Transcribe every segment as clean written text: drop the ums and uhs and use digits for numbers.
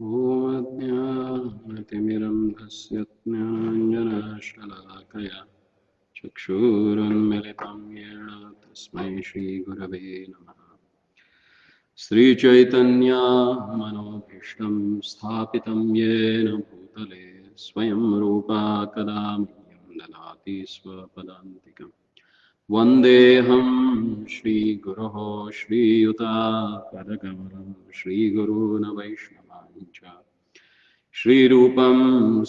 ओमज्ञानतिमिरन्धस्य ज्ञानाञ्जनशलाकया चक्षुरुन्मिलितं येन तस्मै श्रीगुरवे नमः। श्रीचैतन्यमनोभीष्टं स्थापितं येन भूतले स्वयं रूपा कदा मह्यं ददाति स्वपदान्तिकम्। वन्देऽहं श्रीगुरोः श्रीयुतापदकमलं श्रीगुरून् वैष्णवाञ्च श्रीरूपं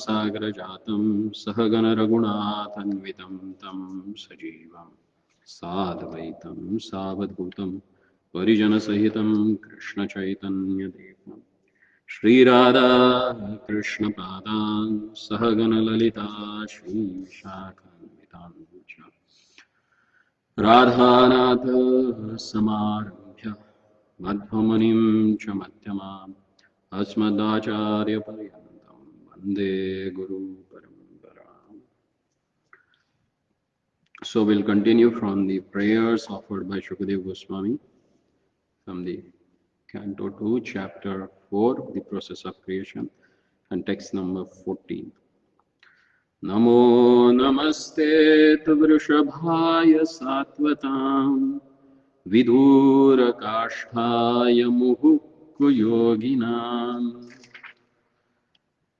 सागरजातं सहगणरघुनाथन्वितं तं सजीवं साद्वैतं सावधूतं परिजनसहितं कृष्णचैतन्यदेवं श्रीराधा कृष्णपादान् सहगणललिता श्रीशाखान्वितान् च राधानाथ समारभ्य मध्वमुनिं च मध्यमाम् अस्मदाचार्यपर्यन्तं वन्दे गुरुपरम्पराम्. So we'll continue from the prayers offered by Shukadeva Goswami from the Canto 2, Chapter 4, The Process of Creation, and text number 14. Namo namaste vrishabhaya sattvatam vidhurakashthaya muhukku yoginam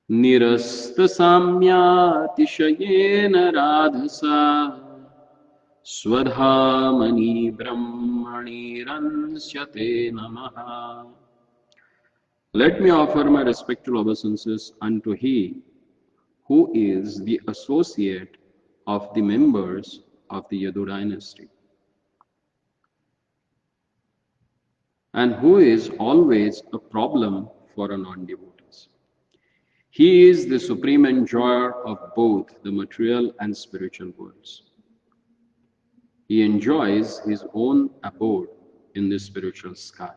nirastasamyatishayena radhasa swadhamani brahmani ransyate namaha. Let me offer my respectful obeisances unto He who is the associate of the members of the Yadu dynasty, and who is always a problem for a non-devotees. He is the supreme enjoyer of both the material and spiritual worlds. He enjoys his own abode in the spiritual sky.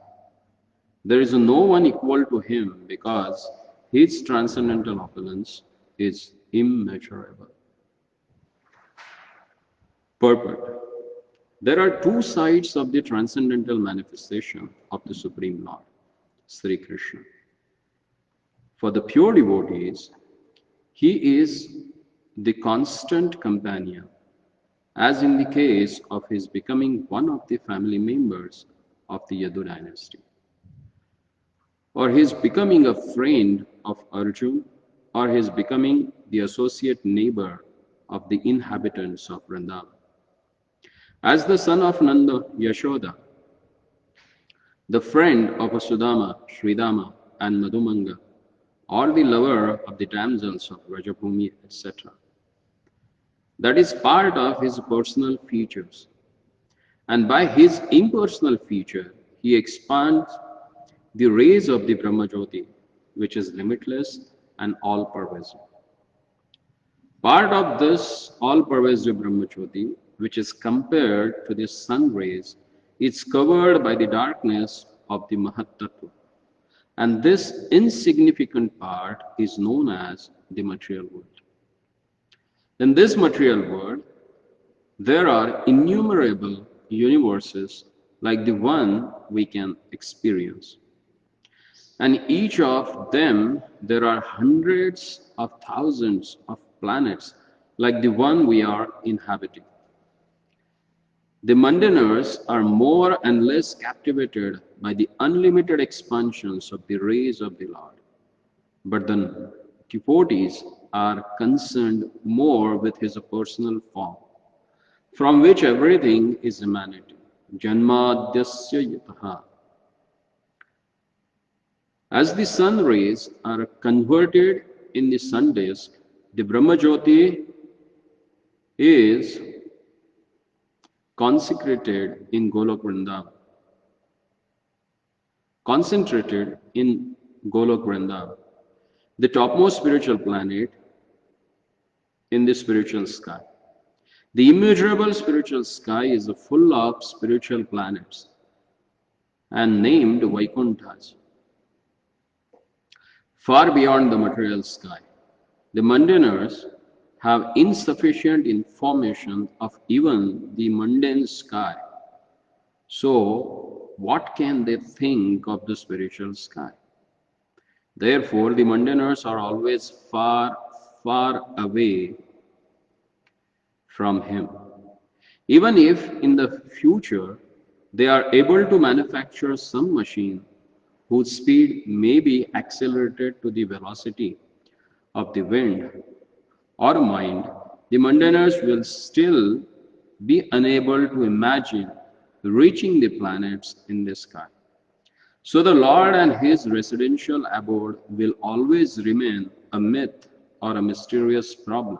There is no one equal to him because his transcendental opulence is immeasurable. Purport. There are two sides of the transcendental manifestation of the Supreme Lord, Sri Krishna. For the pure devotees, he is the constant companion, as in the case of his becoming one of the family members of the Yadu dynasty, or his becoming a friend of Arjun, or his becoming the associate neighbor of the inhabitants of Vrindavan. As the son of Nanda, Yashoda, the friend of Sudama, Sridama, and Madhumanga, or the lover of the damsels of Rajabhumi, etc. That is part of his personal features. And by his impersonal feature, he expands the rays of the Brahmajyoti, which is limitless and all-pervasive. Part of this all-pervasive Brahmajyoti, which is compared to the sun rays, is covered by the darkness of the Mahat-tattva. And this insignificant part is known as the material world. In this material world, there are innumerable universes like the one we can experience. And each of them, there are hundreds of thousands of planets like the one we are inhabiting. The mundaners are more and less captivated by the unlimited expansions of the rays of the Lord. But the devotees are concerned more with his personal form, from which everything is emanating. Janmadhyasya yataha. As the sun rays are converted in the sun disk, the Brahmajyoti is consecrated in Golok Vrindavan, concentrated in Golok Vrindavan, the topmost spiritual planet in the spiritual sky. The immeasurable spiritual sky is full of spiritual planets and named Vaikunthas. Far beyond the material sky, the mundaners have insufficient information of even the mundane sky. So, what can they think of the spiritual sky? Therefore, the mundaners are always far, far away from him. Even if in the future they are able to manufacture some machine whose speed may be accelerated to the velocity of the wind or mind, the mundaners will still be unable to imagine reaching the planets in the sky. So the Lord and his residential abode will always remain a myth or a mysterious problem.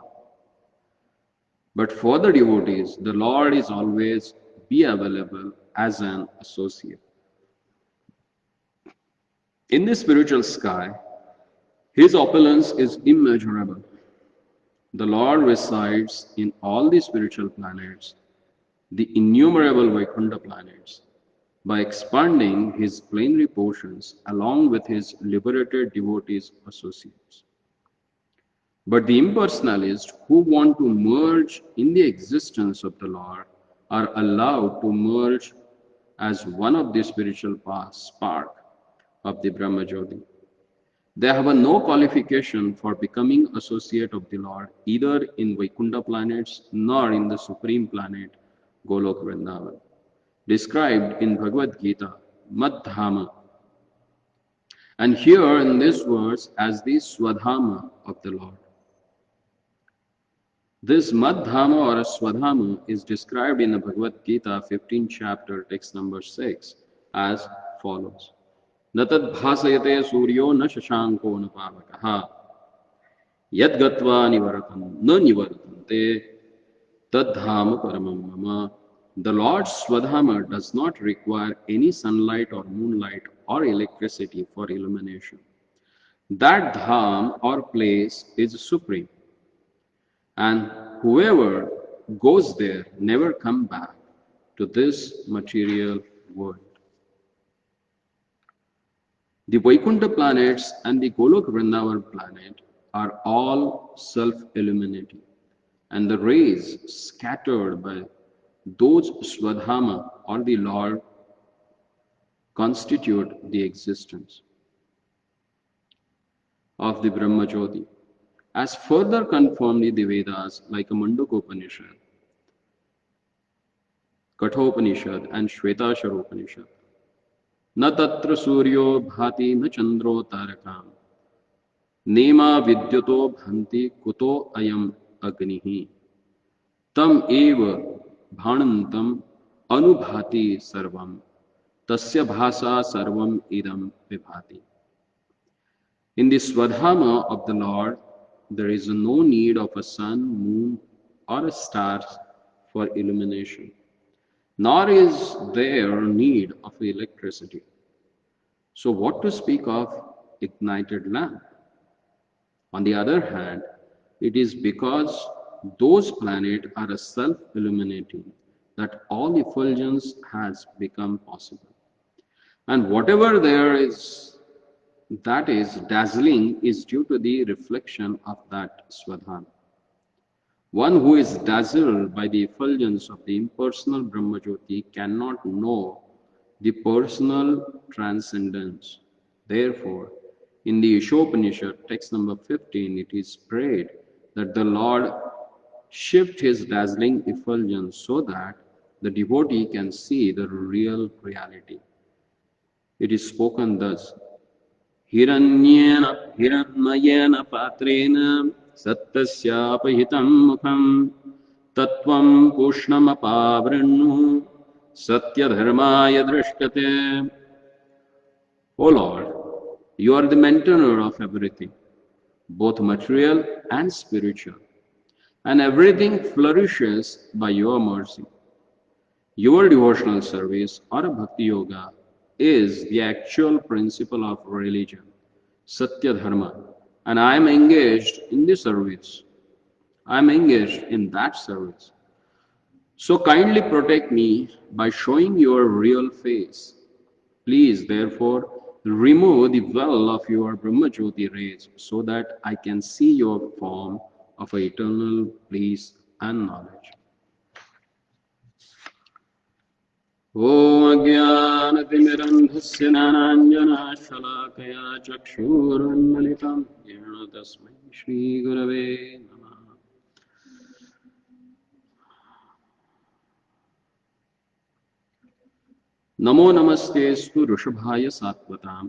But for the devotees, the Lord is always be available as an associate. In the spiritual sky, his opulence is immeasurable. The Lord resides in all the spiritual planets, the innumerable Vaikuntha planets, by expanding his plenary portions along with his liberated devotees associates. But the impersonalists who want to merge in the existence of the Lord are allowed to merge as one of the spiritual spark of the Brahma Jyoti. They have no qualification for becoming associate of the Lord either in Vaikuntha planets nor in the supreme planet Golok Vrindavan, described in Bhagavad Gita, Madhama, and here in this verse as the Swadhama of the Lord. This Madhama or Swadhama is described in the Bhagavad Gita 15th chapter, text number 6 as follows. Natad bhasayate suryo na shashanko na pavakaha yad gatva nivaratan na nivartante tadhama paramam mama. The Lord's Swadhama does not require any sunlight or moonlight or electricity for illumination. That dham or place is supreme, and whoever goes there never come back to this material world. The Vaikuntha planets and the Golok Vrindavan planet are all self-illuminating, and the rays scattered by those Swadhama or the Lord constitute the existence of the Brahma Jyoti, as further confirmed in the Vedas like Mandukopanishad, Kathopanishad, and Shvetashar-Upanishad. Na tatra suryo bhati na chandro tarakam nema vidyato bhanti kuto ayam agnihi tam eva bhanantam anubhati sarvam tasya bhasa sarvam idam vibhati. In the Swadhama of the Lord, there is no need of a sun, moon, or stars for illumination, nor is there need of electricity. So what to speak of ignited lamp? On the other hand, it is because those planets are self-illuminating that all effulgence has become possible. And whatever there is that is dazzling is due to the reflection of that Swadhana. One who is dazzled by the effulgence of the impersonal Brahma Jyoti cannot know the personal transcendence. Therefore, in the Ishopanishad, text number 15, it is prayed that the Lord shift his dazzling effulgence so that the devotee can see the real reality. It is spoken thus, Hiranyena hiranmayena patrena sattasyapahitam mukham tattvam kushnamapavrinnu satya dharmaya drishkate. O Lord, you are the maintainer of everything, both material and spiritual, and everything flourishes by your mercy. Your devotional service or bhakti yoga is the actual principle of religion, Satya Dharma, and I am engaged in the service. I am engaged in that service. So kindly protect me by showing your real face. Please, therefore, remove the veil of your Brahma Jyoti rays so that I can see your form of eternal bliss and knowledge. Om ज्ञानतिमिरन्धस्य ज्ञानाञ्जनशलाकया चक्षुरुन्मिलितं येन तस्मै श्रीगुरवे नमः। नमो नमस्तेस्तु ऋषभाय सात्वतां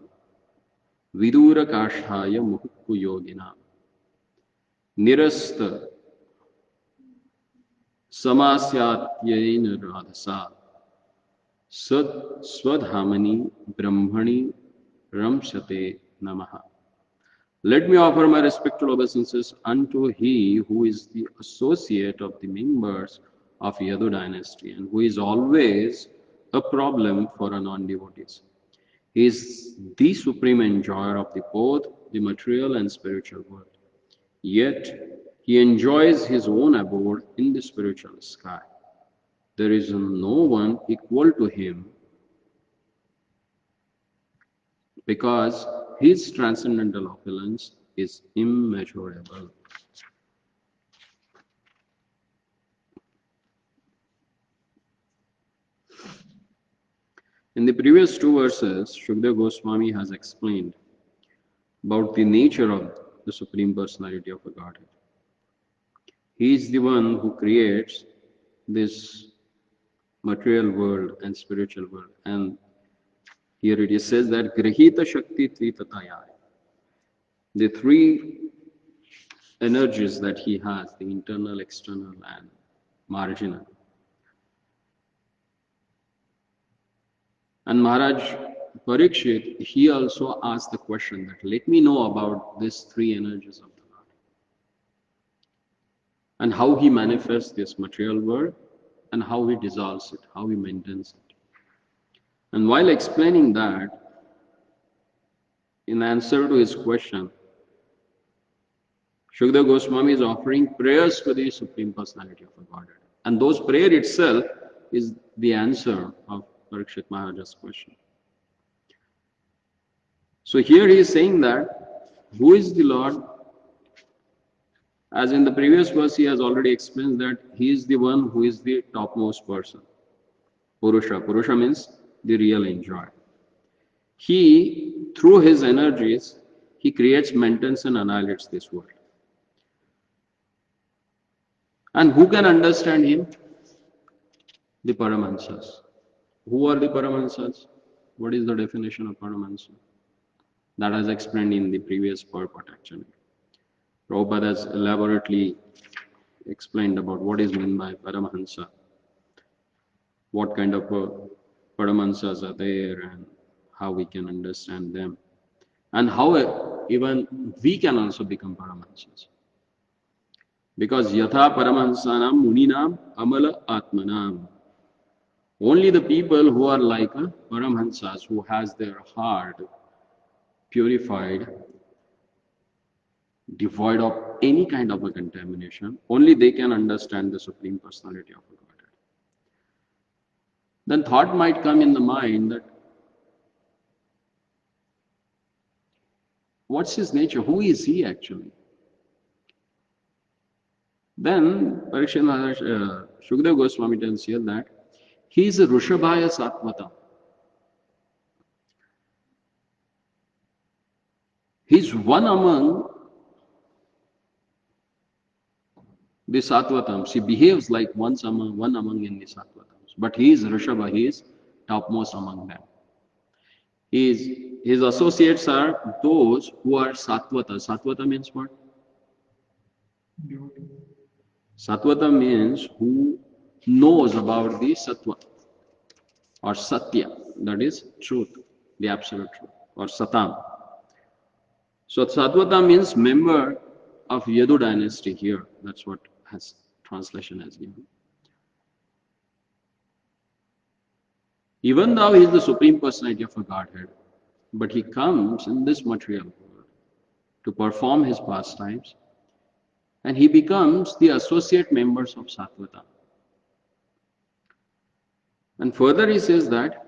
विदूरकाष्ठाय मुहुक्कुयोगिनां निरस्त समास्यात्येन राधसा स्वधामनि ब्रह्मणि रमशते नमः। Let me offer my respectful obeisances unto he who is the associate of the members of Yadu dynasty and who is always a problem for a non-devotees. He is the supreme enjoyer of both the material and spiritual world. Yet he enjoys his own abode in the spiritual sky. There is no one equal to him because his transcendental opulence is immeasurable. In the previous two verses, Shukadeva Goswami has explained about the nature of the Supreme Personality of the Godhead. He is the one who creates this material world and spiritual world. And here it says that Grihita Shakti Tritataya. The three energies that he has, the internal, external, and marginal. And Maharaj Parikshit, he also asked the question that let me know about these three energies of the Lord and how he manifests this material world and how he dissolves it, how he maintains it. And while explaining that, in answer to his question, Shukadeva Goswami is offering prayers to the Supreme Personality of the Godhead. And those prayer itself is the answer of Parikshit Maharaj's question. So here he is saying that, who is the Lord? As in the previous verse, he has already explained that he is the one who is the topmost person. Purusha. Purusha means the real enjoyer. He, through his energies, he creates, maintains and annihilates this world. And who can understand him? The Paramahansas. Who are the Paramahansas? What is the definition of Paramahansa? That is explained in the previous purport actually. Prabhupada has elaborately explained about what is meant by Paramahansa, what kind of Paramahansas are there and how we can understand them, and how even we can also become Paramahansas. Because Yatha Paramahansanam Muninam Amala Atmanam. Only the people who are like Paramahansas, who has their heart purified, devoid of any kind of a contamination, only they can understand the Supreme Personality of the Godhead. Then thought might come in the mind that, what's his nature? Who is he actually? Then Parikshit Maharaj, Shukadeva Goswami tells here that he is a Rishabhaya Satvata. He is one among the Satvatams. He behaves like one among in the Satvatams. But he is Rishabha, he is topmost among them. His associates are those who are Satvata. Satvata means what? Satvata means who knows about the Sattva or Satya, that is truth, the absolute truth, or Satam. So Satvata means member of Yadu dynasty here. That's what has translation has given. Even though he is the Supreme Personality of a Godhead, but he comes in this material world to perform his pastimes, and he becomes the associate members of Satvata. And further he says that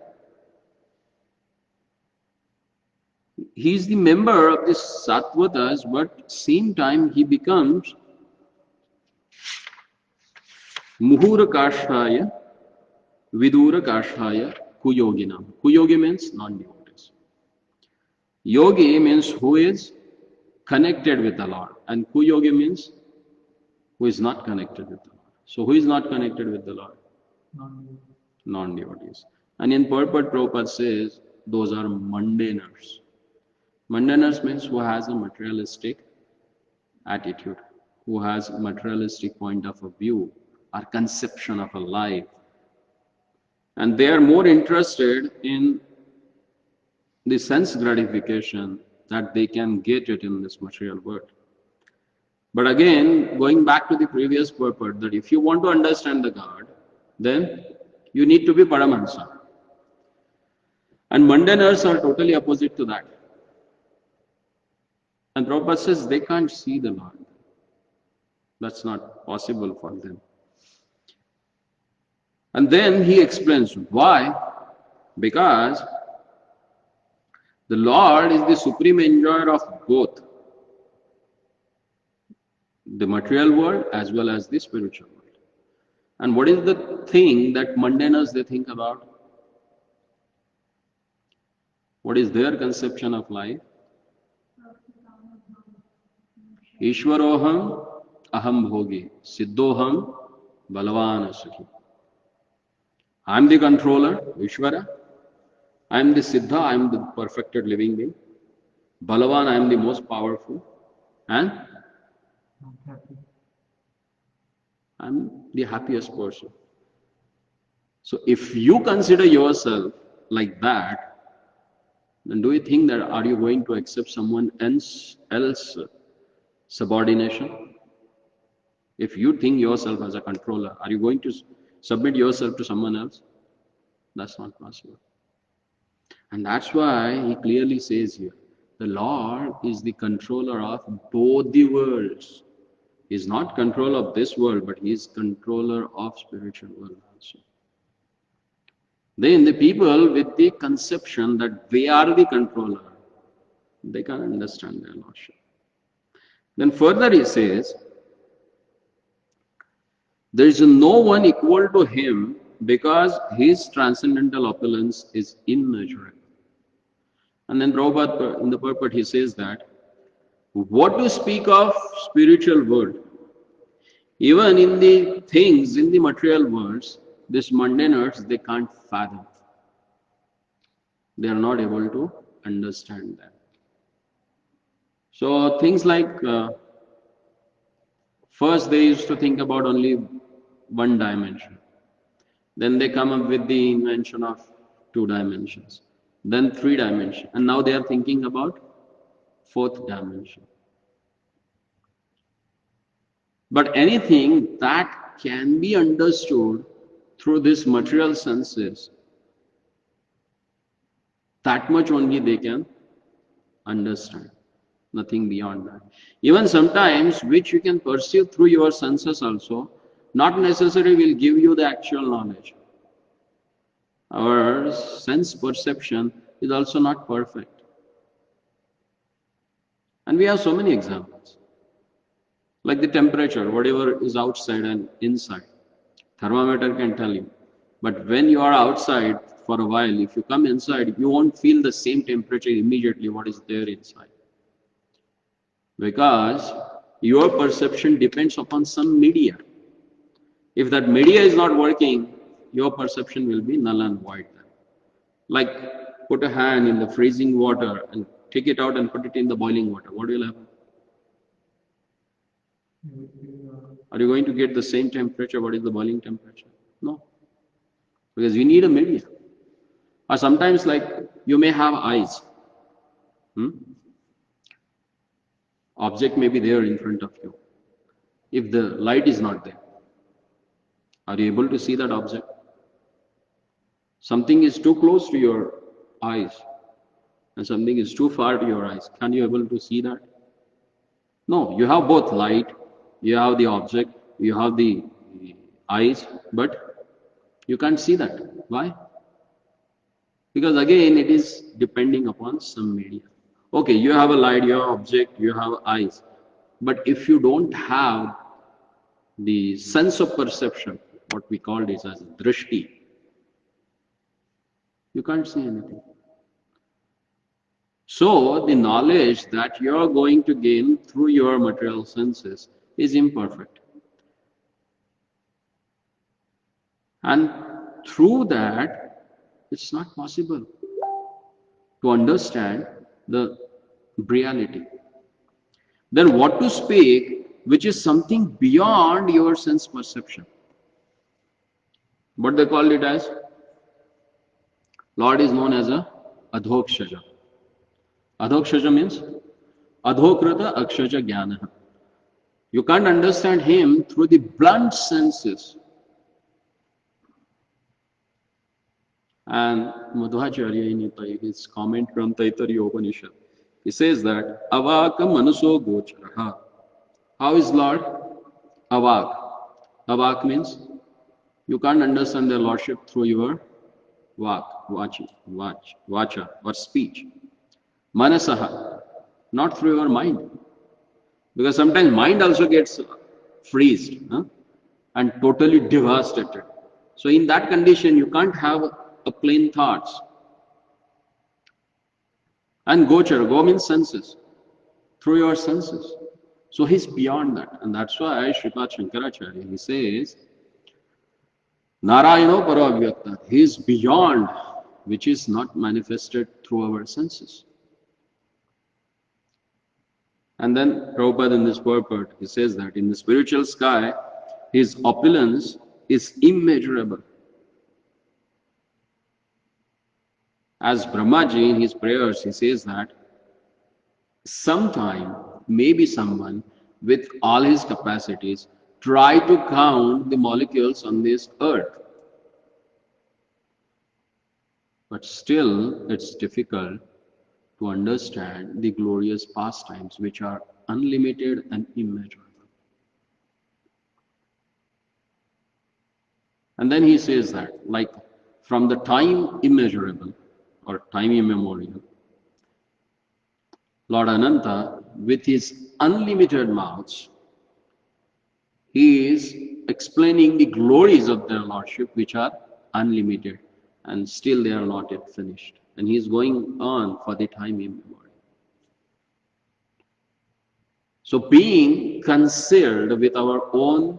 he is the member of the Sattvatas, but same time he becomes Muhura Kashtaya, Vidura Kashtaya, kuyoginam. Kuyogi means non-devotees. Yogi means who is connected with the Lord, and kuyogi means who is not connected with the Lord. So who is not connected with the Lord? Non-devotees. And in purport, Prabhupada says those are mundaners. Mundaners means who has a materialistic attitude, who has a materialistic point of a view or conception of a life. And they are more interested in the sense gratification that they can get it in this material world. But again, going back to the previous purport, that if you want to understand the God, then you need to be Paramahansa. And mundaners are totally opposite to that. And Prabhupada says they can't see the Lord. That's not possible for them. And then he explains why. Because the Lord is the supreme enjoyer of both the material world as well as the spiritual world. And what is the thing that mundaners they think about? What is their conception of life? Ishwaroham aham bhogi, siddhoham balavana sukhi. I am the controller, Ishvara. I am the Siddha, I am the perfected living being. Balavan, I am the most powerful. And I am the happiest person. So if you consider yourself like that, then do you think that are you going to accept someone else subordination? If you think yourself as a controller, are you going to submit yourself to someone else? That's not possible. And that's why he clearly says here, the Lord is the controller of both the worlds. He is not control of this world, but he is controller of spiritual world also. Then the people with the conception that they are the controller, they can understand their Lordship. Then further he says, there is no one equal to him because his transcendental opulence is immeasurable. And then Prabhupada, in the purport, he says that, what to speak of spiritual world? Even in the things, in the material worlds, these mundaners, they can't fathom. They are not able to understand that. So things like, first they used to think about only one dimension. Then they come up with the invention of 2 dimensions. Then 3 dimensions. And now they are thinking about 4th dimension. But anything that can be understood through these material senses, that much only they can understand. Nothing beyond that. Even sometimes, which you can perceive through your senses also, not necessarily will give you the actual knowledge. Our sense perception is also not perfect. And we have so many examples. Like the temperature, whatever is outside and inside. Thermometer can tell you. But when you are outside for a while, if you come inside, you won't feel the same temperature immediately what is there inside. Because your perception depends upon some media. If that media is not working, your perception will be null and void. Like put a hand in the freezing water and take it out and put it in the boiling water. What will happen? Are you going to get the same temperature? What is the boiling temperature? No. Because you need a media. Or sometimes like you may have eyes. Object may be there in front of you. If the light is not there, are you able to see that object? Something is too close to your eyes and something is too far to your eyes. Can you able to see that? No, you have both light, you have the object, you have the eyes, but you can't see that. Why? Because again, it is depending upon some media. Okay, you have a light, you have object, you have eyes. But if you don't have the sense of perception, what we call this as drishti, You can't see anything. So the knowledge that you're going to gain through your material senses is imperfect. And through that, it's not possible to understand the reality. Then what to speak, which is something beyond your sense perception? What they call it as? Lord is known as a Adhokshaja. Adhokshaja means Adhokrata Akshaja Jnana. You can't understand him through the blunt senses. And Madhvacharya in his comment from Taittiriya Upanishad, he says that Avaka Manuso Gocharaha. How is Lord? Avak. Avak means you can't understand their lordship through your vacha or speech. Manasaha, not through your mind. Because sometimes mind also gets freezed and totally devastated. So in that condition, you can't have a plain thoughts. And gochar, go means senses, through your senses. So he's beyond that. And that's why Sripad Shankaracharya, he says, Narayano Paravyakta, he is beyond, which is not manifested through our senses. And then Prabhupada in this purport, he says that in the spiritual sky, his opulence is immeasurable. As Brahmaji in his prayers, he says that sometime, maybe someone with all his capacities, try to count the molecules on this earth. But still, it's difficult to understand the glorious pastimes which are unlimited and immeasurable. And then he says that, like from the time immeasurable or time immemorial, Lord Ananta, with his unlimited mouths, he is explaining the glories of their Lordship which are unlimited and still they are not yet finished. And he is going on for the time immemorial. So being concealed with our own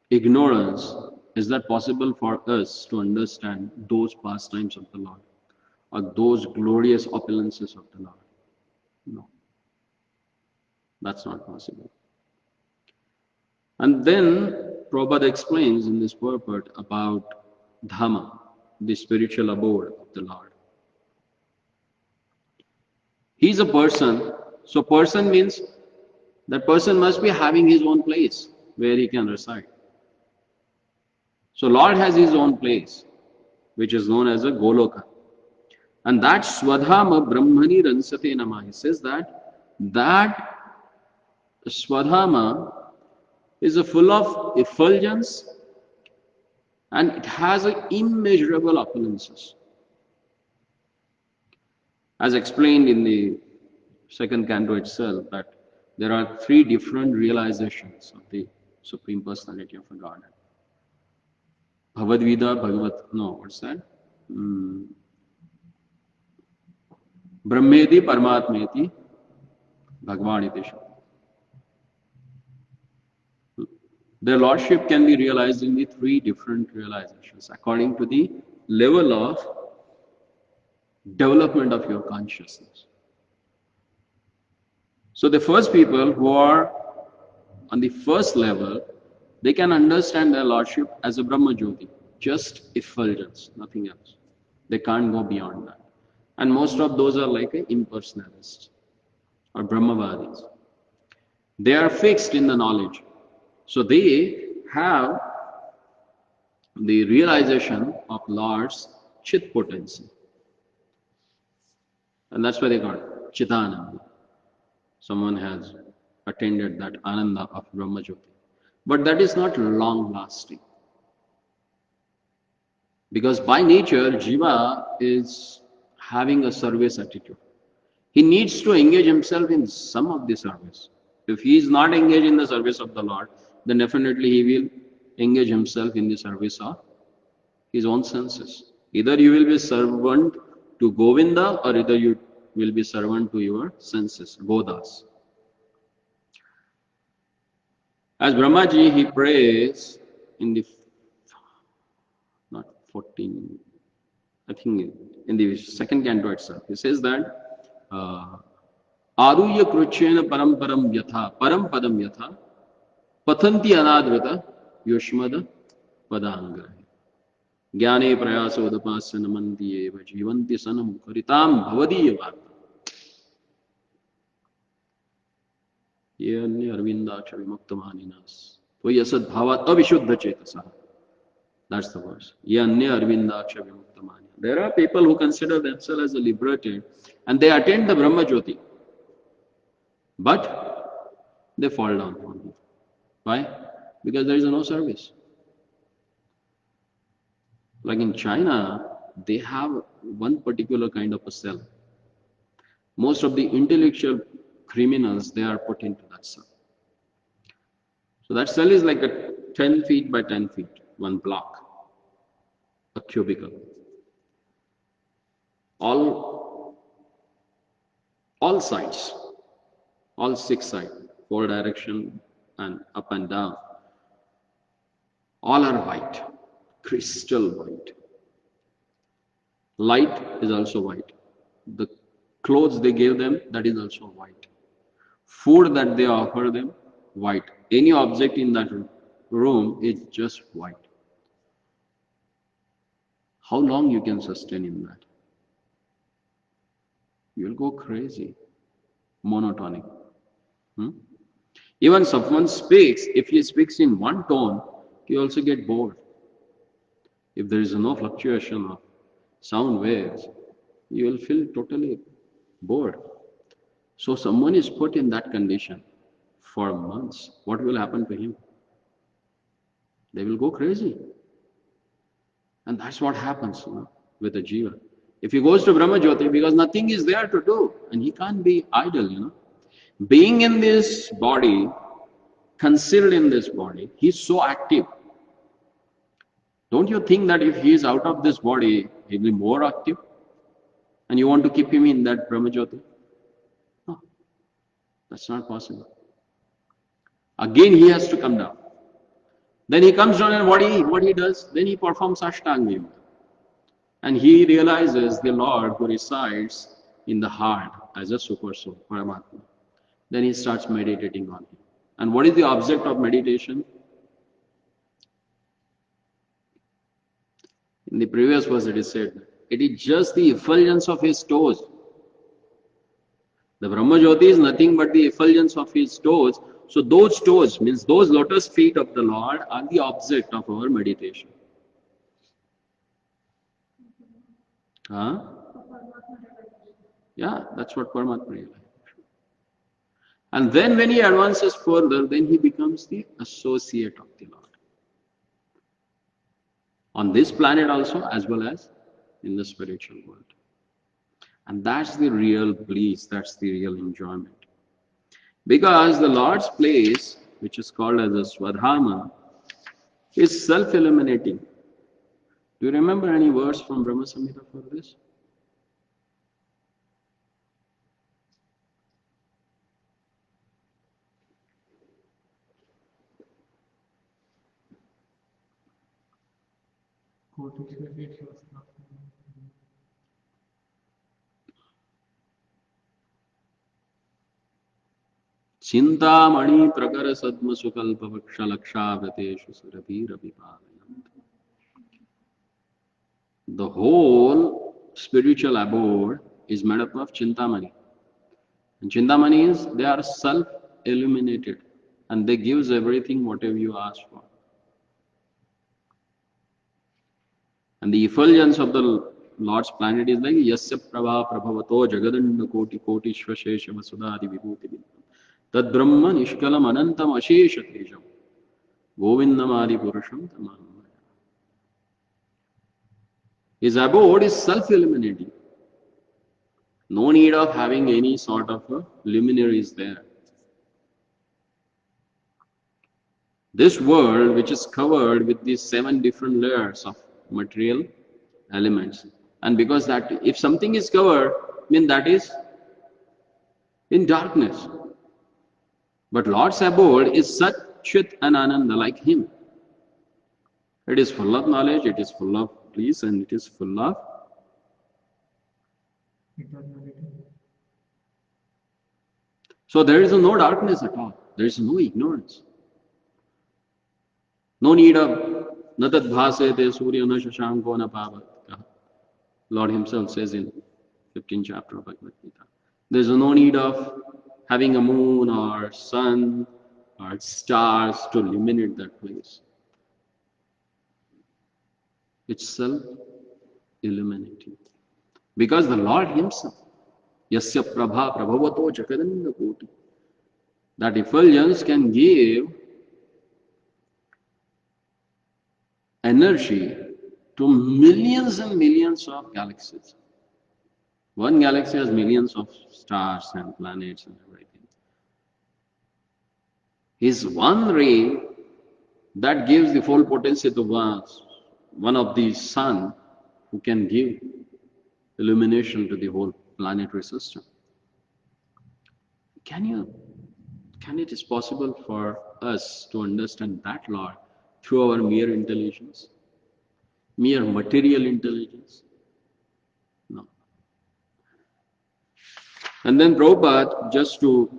ignorance, is that possible for us to understand those pastimes of the Lord or those glorious opulences of the Lord? No, that's not possible. And then Prabhupada explains in this purport about Dhamma, the spiritual abode of the Lord. He's a person, so person means that person must be having his own place where he can reside. So Lord has his own place, which is known as a Goloka. And that Swadhama Brahmani Ransate Nama, he says that Swadhama is full of effulgence and it has immeasurable opulences. As explained in the second canto itself, that there are three different realizations of the Supreme Personality of Godhead. Bhavadvida, what's that? Brahmeti, Paramatmeti, Bhagavanitisha. Their Lordship can be realized in the three different realizations according to the level of development of your consciousness. So the first people who are on the first level, they can understand their Lordship as a Brahma Jyoti, just effulgence, nothing else. They can't go beyond that. And most of those are like impersonalists or Brahmavadis. They are fixed in the knowledge. So they have the realization of Lord's Chit potency. And that's why they got it, Chitananda. Someone has attended that Ananda of Brahma Jyoti. But that is not long lasting. Because by nature, Jiva is having a service attitude. He needs to engage himself in some of the service. If he is not engaged in the service of the Lord, then definitely he will engage himself in the service of his own senses. Either you will be servant to Govinda, or either you will be servant to your senses, Godas. As Brahmaji, he prays in the, not 14, I think in the second canto itself, he says that, Aruya Kruchena Param Param Yatha, Param Padam Yatha, Pathanti Anadvrata, Yoshmada Padangrahi. Jnane Prayaso Udapasya Namanti Eva Jivanti Sanam Karitam Bhavadiya Varta. Ye Anya Arvindaksha Vimuktamaninas. Tvai Asad Bhavat Avishuddha Chetasa. That's the verse. Ye Anya Arvindaksha Vimuktamaninas. There are people who consider themselves as a liberated and they attend the Brahma Jyoti. But they fall down. Why? Because there is no service. Like in China, they have one particular kind of a cell. Most of the intellectual criminals, they are put into that cell. So that cell is like a 10 feet by 10 feet, one block, a cubicle. All sides, all 6 sides, 4 direction and up and down, all are white, crystal white. Light is also white. The clothes they gave them, that is also white. Food that they offer them, white. Any object in that room is just white. How long you can sustain in that? You will go crazy, monotonic. Even someone speaks, if he speaks in one tone, you also get bored. If there is no fluctuation of sound waves, you will feel totally bored. So someone is put in that condition for months. What will happen to him? They will go crazy. And that's what happens with a jiva. If he goes to Brahma Jyoti, because nothing is there to do, and he can't be idle, Being in this body, concealed in this body, he's so active. Don't you think that if he is out of this body, he'll be more active? And you want to keep him in that Brahma Jyoti? No, that's not possible. Again, he has to come down. Then he comes down and what he does? Then he performs Ashtanga Yoga. And he realizes the Lord who resides in the heart as a super soul, Paramatma. Then he starts meditating on him. And what is the object of meditation? In the previous verse it is said, it is just the effulgence of his toes. The Brahma Jyoti is nothing but the effulgence of his toes. So those toes, means those lotus feet of the Lord, are the object of our meditation. Yeah, that's what Paramatma realized. And then when he advances further, then he becomes the associate of the Lord. On this planet also, as well as in the spiritual world. And that's the real bliss, that's the real enjoyment. Because the Lord's place, which is called as a Swadharma, is self-eliminating. Do you remember any verse from Brahma Samhita for this? Chintamani prakara sadma sukalpa vaksha lakshavrateshu surabhirapipalayant. The whole spiritual abode is made up of Chintamani. And Chintamani is, they are self-illuminated and they gives everything whatever you ask for. And the effulgence of the Lord's planet is like Yasya Prabha Prabhavato Jagadanda Koti Koti Shvashesha Vasudadi Vibhuti Vibhuti. Tad Brahma Nishkalam Anantam Ashesha Tejam Govindamadi Purusham Tamam. His abode is self-illuminating. No need of having any sort of a luminaries there. This world, which is covered with these 7 different layers of material elements. And because that, if something is covered, mean that is in darkness. But Lord's abode is Sat, Chit and Ananda, like Him. It is full of knowledge, it is full of bliss, and it is full of eternality. So there is no darkness at all. There is no ignorance. No need of na tad bhasete surya na shashanko na pavat. Lord Himself says in 15th chapter of Bhagavad Gita. There is no need of having a moon or sun or stars to illuminate that place. It's self-illuminating. Because the Lord Himself, Yasya Prabha Prabhavato Jakadanda Koti, that effulgence can give energy to millions and millions of galaxies. One galaxy has millions of stars and planets and everything. His one ray that gives the full potency to one of the sun who can give illumination to the whole planetary system. Can it is possible for us to understand that Lord through our mere intelligence, mere material intelligence? No. And then Prabhupada, just to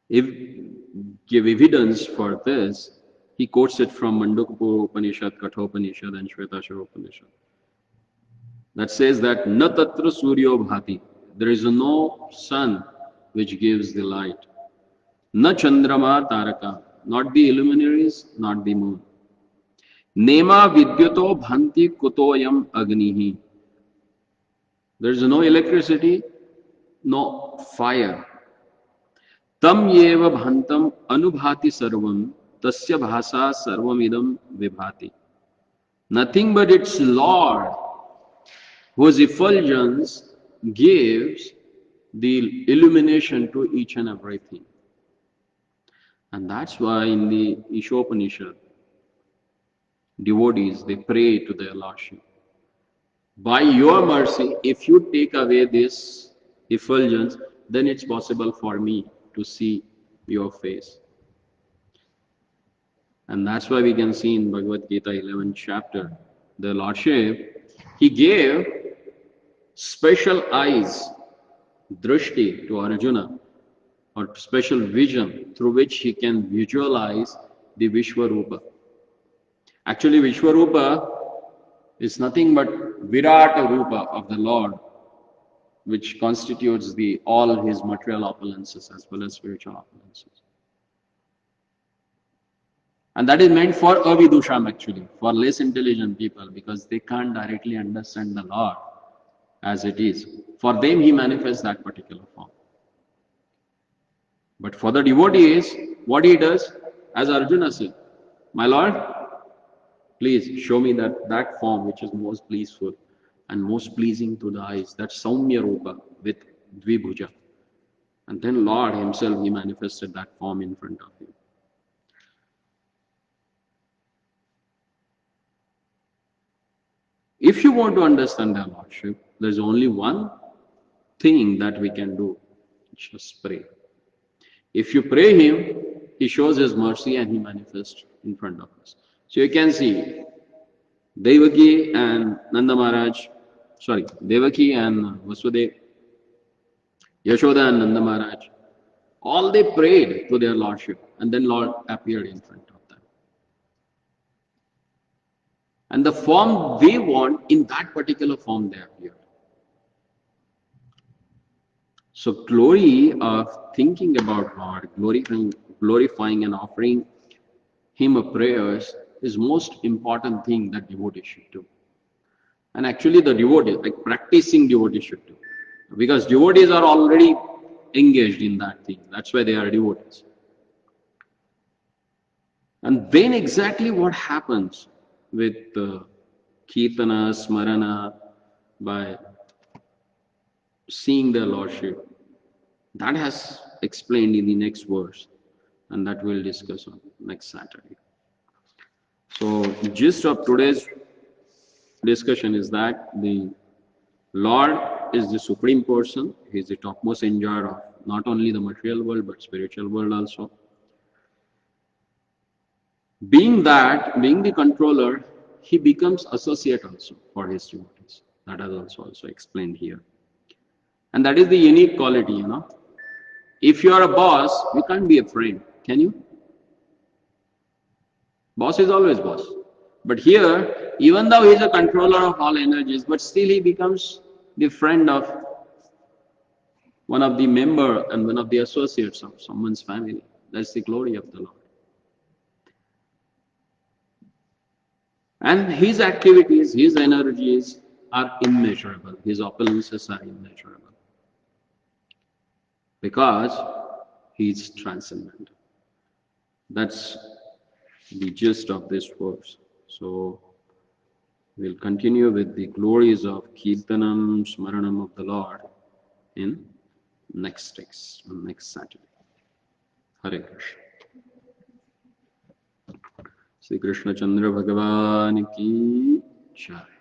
give evidence for this, he quotes it from Mandukapura Upanishad, Kathopanishad and Shvetashara Upanishad. That says that na tatra suryo bhati, there is no sun which gives the light. Na chandrama taraka, not the luminaries, not the moon. Nema vidyuto bhanti kutoyam agnihi. There is no electricity, no fire. Tam yeva bhantam anubhati sarvam, tasya bhasa sarvamidam vibhati. Nothing but its Lord, whose effulgence gives the illumination to each and everything. And that's why in the Ishopanishad, devotees, they pray to their Lordship. By your mercy, if you take away this effulgence, then it's possible for me to see your face. And that's why we can see in Bhagavad Gita 11th chapter, the Lordship, He gave special eyes, drishti to Arjuna, or special vision through which he can visualize the Vishwarupa. Actually, Vishwarupa is nothing but Virata Rupa of the Lord, which constitutes all His material opulences as well as spiritual opulences. And that is meant for avidusham actually, for less intelligent people, because they can't directly understand the Lord as it is. For them, He manifests that particular form. But for the devotees, what He does, as Arjuna said, my Lord, please show me that form which is most blissful and most pleasing to the eyes, that Saumya Rupa with Dvibhuja. And then Lord Himself, He manifested that form in front of him. If you want to understand our Lordship, there is only one thing that we can do, just pray. If you pray Him, He shows His mercy and He manifests in front of us. So you can see Devaki and Devaki and Vasudeva, Yashoda and Nanda Maharaj, all they prayed to their Lordship, and then Lord appeared in front of them. And the form they want, in that particular form they appeared. So glory of thinking about God, glorifying and offering Him a prayers is most important thing that devotees should do. And actually the devotees, like practicing devotees should do. Because devotees are already engaged in that thing. That's why they are devotees. And then exactly what happens with Kirtana, Smarana, by seeing their Lordship, that has explained in the next verse, and that we'll discuss on next Saturday. So, gist of today's discussion is that the Lord is the supreme person. He is the topmost enjoyer of not only the material world but spiritual world also. Being the controller, he becomes associate also for his devotees. That is also explained here. And that is the unique quality, If you are a boss, you can't be a friend, can you? Boss is always boss. But here, even though he is a controller of all energies, but still he becomes the friend of one of the member and one of the associates of someone's family. That's the glory of the Lord. And his activities, his energies are immeasurable. His opulences are immeasurable. Because he is transcendental. That's the gist of this verse. So we'll continue with the glories of Kirtanam, Smaranam of the Lord in next text, on next Saturday. Hare Krishna. Sri Krishna Chandra Bhagavan ki Jai.